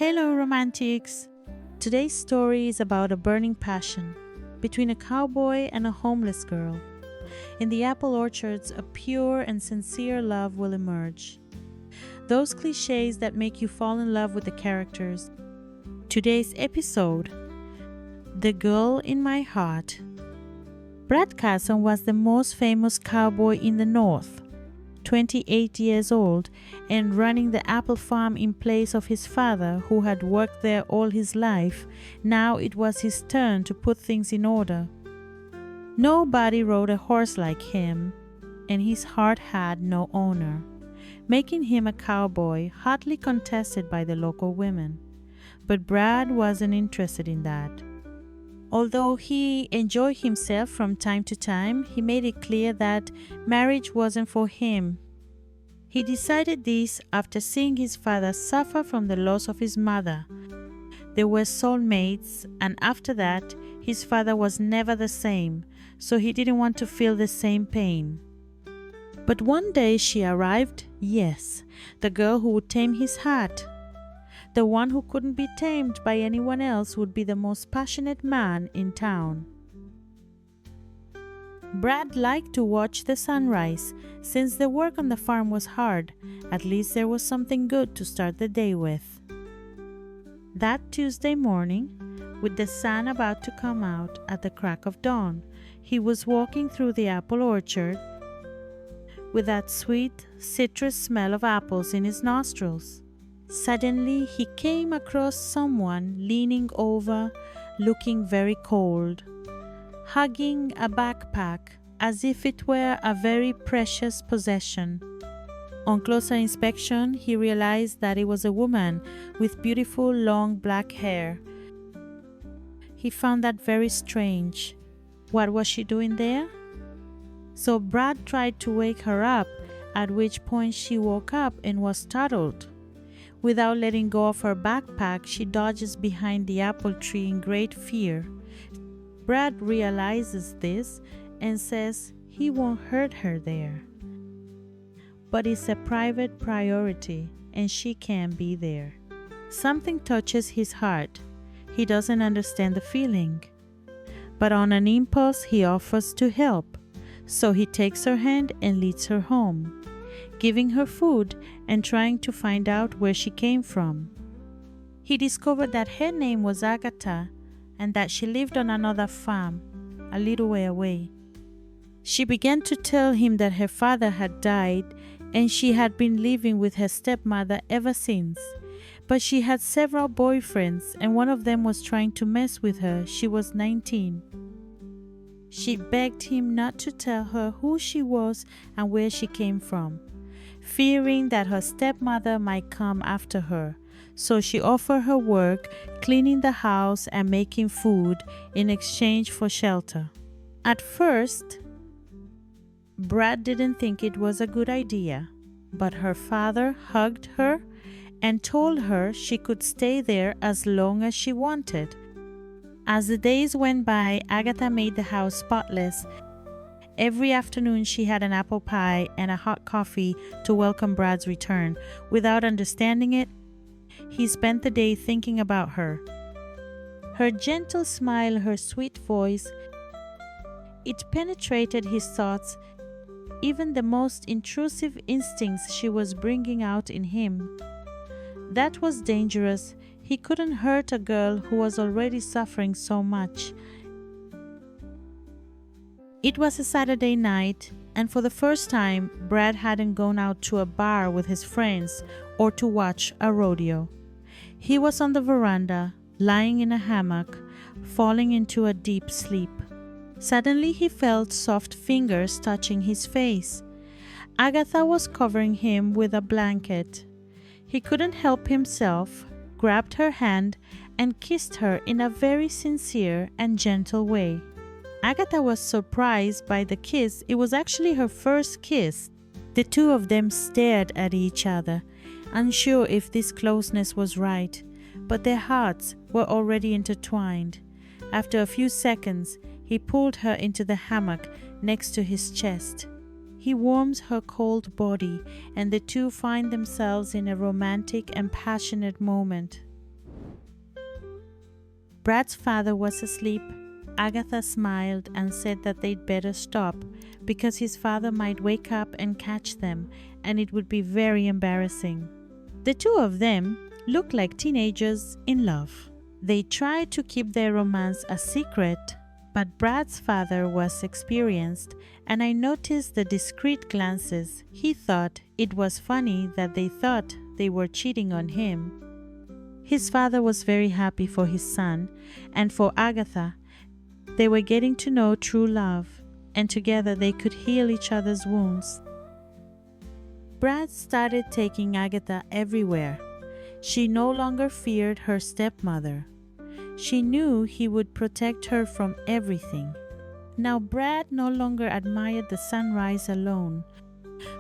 Hello, romantics! Today's story is about a burning passion between a cowboy and a homeless girl. In the apple orchards, a pure and sincere love will emerge. Those cliches that make you fall in love with the characters. Today's episode: The Girl in My Heart. Brad Carson was the most famous cowboy in the North. 28 years old and running the apple farm in place of his father, who had worked there all his life. Now it was his turn to put things in order. Nobody rode a horse like him, and his heart had no owner, making him a cowboy hotly contested by the local women. But Brad wasn't interested in that. Although he enjoyed himself from time to time, he made it clear that marriage wasn't for him. He decided this after seeing his father suffer from the loss of his mother. They were soulmates, and after that, his father was never the same, so he didn't want to feel the same pain. But one day she arrived, yes, the girl who would tame his heart. The one who couldn't be tamed by anyone else would be the most passionate man in town. Brad liked to watch the sunrise. Since the work on the farm was hard, at least there was something good to start the day with. That Tuesday morning, with the sun about to come out at the crack of dawn, he was walking through the apple orchard with that sweet, citrus smell of apples in his nostrils. Suddenly, he came across someone leaning over, looking very cold, hugging a backpack as if it were a very precious possession. On closer inspection, he realized that it was a woman with beautiful long black hair. He found that very strange. What was she doing there? So Brad tried to wake her up, at which point she woke up and was startled. Without letting go of her backpack, she dodges behind the apple tree in great fear. Brad realizes this and says he won't hurt her there. But it's a private priority and she can't be there. Something touches his heart. He doesn't understand the feeling. But on an impulse, he offers to help. So he takes her hand and leads her home, giving her food and trying to find out where she came from. He discovered that her name was Agatha and that she lived on another farm, a little way away. She began to tell him that her father had died and she had been living with her stepmother ever since. But she had several boyfriends and one of them was trying to mess with her. She was 19. She begged him not to tell her who she was and where she came from, fearing that her stepmother might come after her. So she offered her work, cleaning the house and making food in exchange for shelter. At first, Brad didn't think it was a good idea, but her father hugged her and told her she could stay there as long as she wanted. As the days went by, Agatha made the house spotless. Every afternoon she had an apple pie and a hot coffee to welcome Brad's return. Without understanding it, he spent the day thinking about her. Her gentle smile, her sweet voice, it penetrated his thoughts, even the most intrusive instincts she was bringing out in him. That was dangerous. He couldn't hurt a girl who was already suffering so much. It was a Saturday night, and for the first time, Brad hadn't gone out to a bar with his friends or to watch a rodeo. He was on the veranda, lying in a hammock, falling into a deep sleep. Suddenly, he felt soft fingers touching his face. Agatha was covering him with a blanket. He couldn't help himself, grabbed her hand, and kissed her in a very sincere and gentle way. Agatha was surprised by the kiss. It was actually her first kiss. The two of them stared at each other, unsure if this closeness was right, but their hearts were already intertwined. After a few seconds, he pulled her into the hammock next to his chest. He warms her cold body, and the two find themselves in a romantic and passionate moment. Brad's father was asleep. Agatha smiled and said that they'd better stop because his father might wake up and catch them, and it would be very embarrassing. The two of them looked like teenagers in love. They tried to keep their romance a secret, but Brad's father was experienced, and I noticed the discreet glances. He thought it was funny that they thought they were cheating on him. His father was very happy for his son, and for Agatha. They were getting to know true love, and together they could heal each other's wounds. Brad started taking Agatha everywhere. She no longer feared her stepmother. She knew he would protect her from everything. Now Brad no longer admired the sunrise alone,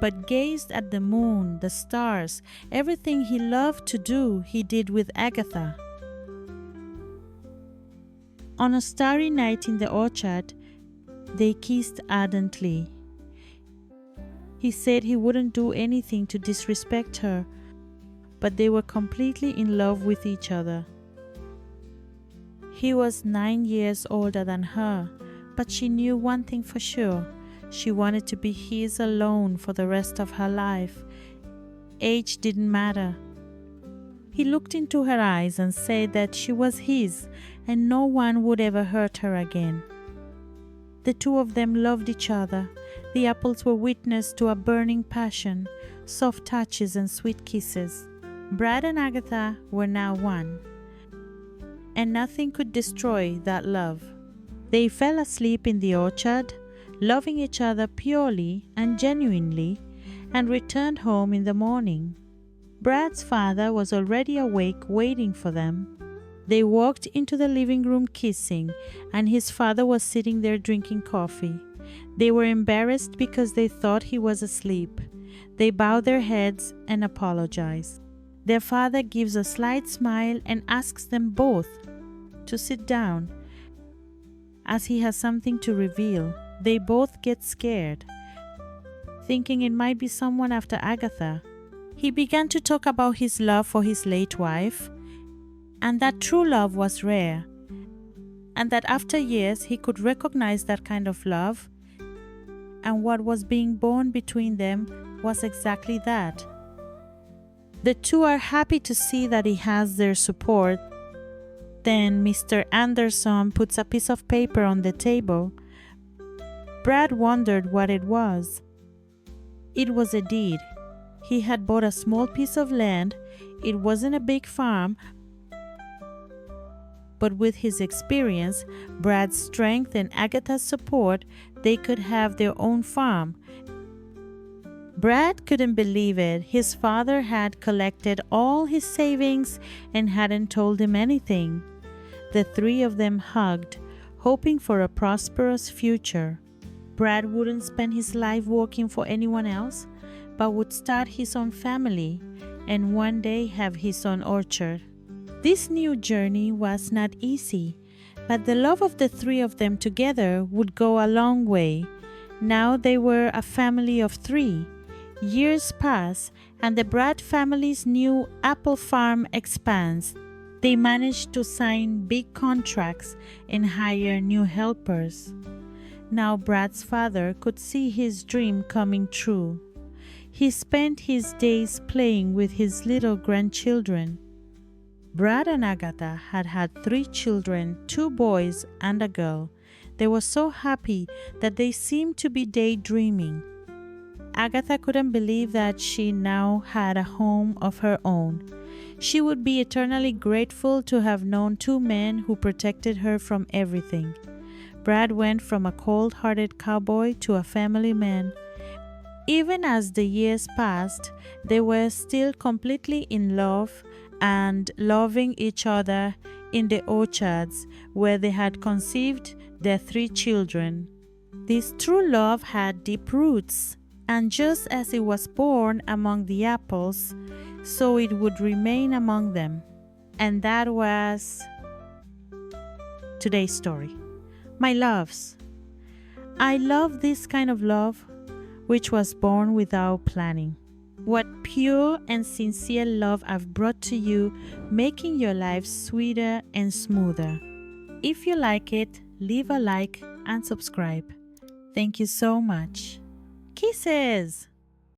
but gazed at the moon, the stars, everything he loved to do, he did with Agatha. On a starry night in the orchard, they kissed ardently. He said he wouldn't do anything to disrespect her, but they were completely in love with each other. He was 9 years older than her, but she knew one thing for sure. She wanted to be his alone for the rest of her life. Age didn't matter. He looked into her eyes and said that she was his and no one would ever hurt her again. The two of them loved each other. The apples were witness to a burning passion, soft touches and sweet kisses. Brad and Agatha were now one, and nothing could destroy that love. They fell asleep in the orchard, loving each other purely and genuinely, and returned home in the morning. Brad's father was already awake waiting for them. They walked into the living room kissing, and his father was sitting there drinking coffee. They were embarrassed because they thought he was asleep. They bowed their heads and apologized. Their father gives a slight smile and asks them both to sit down, as he has something to reveal. They both get scared, thinking it might be someone after Agatha. He began to talk about his love for his late wife, and that true love was rare, and that after years he could recognize that kind of love, and what was being born between them was exactly that. The two are happy to see that he has their support. Then Mr. Anderson puts a piece of paper on the table. Brad wondered what it was. It was a deed. He had bought a small piece of land. It wasn't a big farm, but with his experience, Brad's strength, and Agatha's support, they could have their own farm. Brad couldn't believe it. His father had collected all his savings and hadn't told him anything. The three of them hugged, hoping for a prosperous future. Brad wouldn't spend his life working for anyone else, but would start his own family and one day have his own orchard. This new journey was not easy, but the love of the three of them together would go a long way. Now they were a family of three. Years pass, and the Brad family's new apple farm expands. They managed to sign big contracts and hire new helpers. Now Brad's father could see his dream coming true. He spent his days playing with his little grandchildren. Brad and Agatha had had 3 children, 2 boys and a girl. They were so happy that they seemed to be daydreaming. Agatha couldn't believe that she now had a home of her own. She would be eternally grateful to have known 2 men who protected her from everything. Brad went from a cold-hearted cowboy to a family man. Even as the years passed, they were still completely in love and loving each other in the orchards where they had conceived their 3 children. This true love had deep roots, and just as it was born among the apples, so it would remain among them. And that was today's story. My loves, I love this kind of love which was born without planning. what pure and sincere love I've brought to you, making your life sweeter and smoother. If you like it, leave a like and subscribe. Thank you so much. Kisses!